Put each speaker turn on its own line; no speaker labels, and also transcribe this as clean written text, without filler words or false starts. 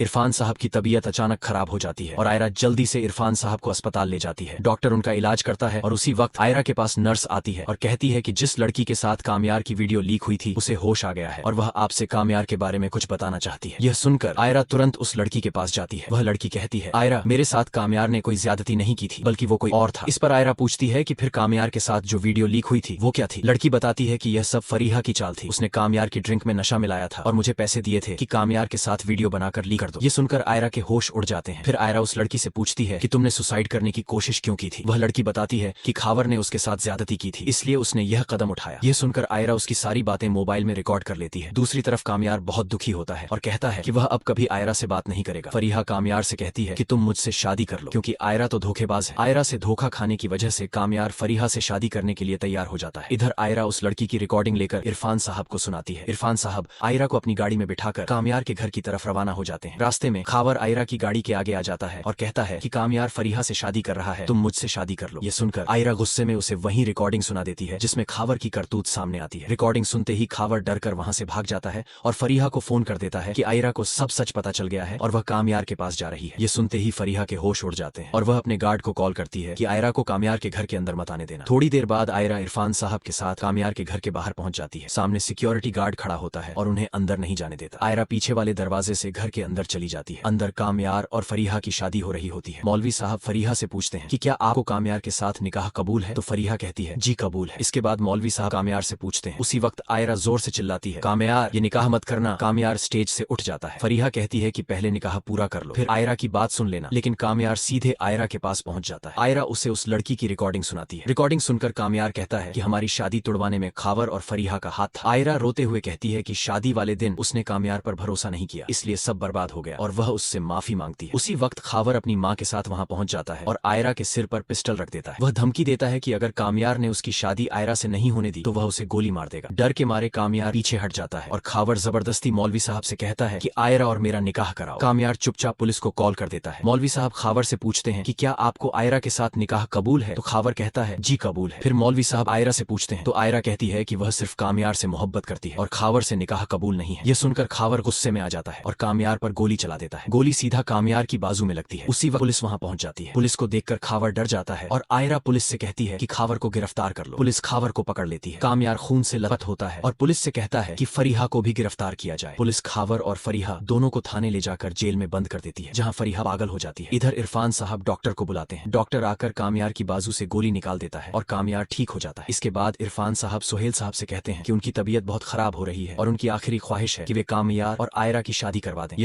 इरफान साहब की तबीयत अचानक खराब हो जाती है और आयरा जल्दी से इरफान साहब को अस्पताल ले जाती है। डॉक्टर उनका इलाज करता है और उसी वक्त आयरा के पास नर्स आती है और कहती है कि जिस लड़की के साथ कामयार की वीडियो लीक हुई थी उसे होश आ गया है और वह आपसे कामयार के बारे में कुछ बताना चाहती है। यह सुनकर आयरा तुरंत उस लड़की के पास जाती है। वह लड़की कहती है, आयरा, मेरे साथ कामयार ने कोई ज्यादती नहीं की थी, बल्कि वो कोई और था। इस पर आयरा पूछती है कि फिर कामयार के साथ जो वीडियो लीक हुई थी वो क्या थी। लड़की बताती है कि यह सब फरीहा की चाल थी। उसने कामयार की ड्रिंक में नशा मिलाया था और मुझे पैसे दिए थे कि कामयार के साथ वीडियो बनाकर लीक कर दो। ये सुनकर आयरा के होश उड़ जाते हैं। फिर आयरा उस लड़की से पूछती है कि तुमने सुसाइड करने की कोशिश क्यों की थी। वह लड़की बताती है कि खावर ने उसके साथ ज्यादती की थी, इसलिए उसने यह कदम उठाया। यह सुनकर आयरा उसकी सारी बातें मोबाइल में रिकॉर्ड कर लेती है। दूसरी तरफ कामयार बहुत दुखी होता है और कहता है कि वह अब कभी आयरा से बात नहीं करेगा। फरीहा कामयार से कहती है कि तुम मुझसे शादी कर लो, क्योंकि आयरा तो धोखेबाज है। आयरा से धोखा खाने की वजह से कामयार फरीहा से शादी करने के लिए तैयार हो जाता है। इधर आयरा उस लड़की की रिकॉर्डिंग लेकर इरफान साहब को सुनाती है। इरफान साहब आयरा को अपनी गाड़ी में बिठाकर कामयार के घर की तरफ रवाना हो जाते हैं। रास्ते में खावर आयरा की गाड़ी के आगे आ जाता है और कहता है कि कामयार फरीहा से शादी कर रहा है, तुम मुझसे शादी कर लो। ये सुनकर आयरा गुस्से में उसे वही रिकॉर्डिंग सुना देती है जिसमें खावर की करतूत सामने आती है। रिकॉर्डिंग सुनते ही खावर डरकर वहां से भाग जाता है और फरीहा को फोन कर देता है कि आयरा को सब सच पता चल गया है और वह कामयार के पास जा रही है। ये सुनते ही फरीहा के होश उड़ जाते हैं और वह अपने गार्ड को कॉल करती है कि आयरा को कामयार के घर के अंदर मत आने देना। थोड़ी देर बाद आयरा इरफान साहब के साथ कामयार के घर के बाहर पहुंच जाती है। सामने सिक्योरिटी गार्ड खड़ा होता है और उन्हें अंदर नहीं जाने देता। आयरा पीछे वाले दरवाजे से घर के अंदर चली जाती है। अंदर कामयार और फरीहा की शादी हो रही होती है। मौलवी साहब फरीहा से पूछते हैं कि क्या आपको कामयार के साथ निकाह कबूल है, तो फरीहा कहती है जी कबूल है। इसके बाद मौलवी साहब कामयार से पूछते हैं। उसी वक्त आयरा जोर से चिल्लाती है, कामयार ये निकाह मत करना। कामयार स्टेज से उठ जाता है। फरीहा कहती है कि पहले निकाह पूरा कर लो, फिर आयरा की बात सुन लेना। लेकिन कामयार सीधे आयरा के पास पहुंच जाता है। आयरा उसे उस लड़की की रिकॉर्डिंग सुनाती है। रिकॉर्डिंग सुनकर कामयार कहता है कि हमारी शादी तुड़वाने में खावर और फरीहा का हाथ था। आयरा रोते हुए कहती है कि शादी वाले दिन उसने कामयार पर भरोसा नहीं किया, इसलिए सब बर्बाद हो गया और वह उससे माफी मांगती है। उसी वक्त खावर अपनी माँ के साथ वहां पहुंच जाता है और आयरा के सिर पर पिस्टल रख देता है। वह धमकी देता है कि अगर कामयार ने उसकी शादी आयरा से नहीं होने दी तो वह उसे गोली मार देगा। डर के मारे कामयार पीछे हट जाता है और खावर जबरदस्ती मौलवी साहब से कहता है कि आयरा और मेरा निकाह कराओ। कामयार चुपचाप पुलिस को कॉल कर देता है। मौलवी साहब खावर से पूछते हैं कि क्या आपको आयरा के साथ निकाह कबूल है, तो खावर कहता है जी कबूल है। फिर मौलवी साहब आयरा से पूछते हैं तो आयरा कहती है कि वह सिर्फ कामयार से मोहब्बत करती है और खावर से निकाह कबूल नहीं है। यह सुनकर खावर गुस्से में आ जाता है और कामयार पर गोली चला देता है। गोली सीधा कामयार की बाजू में लगती है। उसी वक्त पुलिस वहां पहुंच जाती है। पुलिस को देखकर खावर डर जाता है और आयरा पुलिस से कहती है कि खावर को गिरफ्तार कर लो। पुलिस खावर को पकड़ लेती है। कामयार खून से लथपथ होता है और पुलिस से कहता है कि फरीहा को भी गिरफ्तार किया जाए। पुलिस खावर और फरीहा दोनों को थाने ले जाकर जेल में बंद कर देती है, जहां फरीहा पागल हो जाती है। इधर इरफान साहब डॉक्टर को बुलाते हैं। डॉक्टर आकर कामयार की बाजू से गोली निकाल देता है और कामयार ठीक हो जाता है। इसके बाद इरफान साहब सुहेल साहब से कहते हैं कि उनकी तबीयत बहुत खराब हो रही है और उनकी आखिरी ख्वाहिश है कि वे कामयार और आयरा की शादी करवा दें।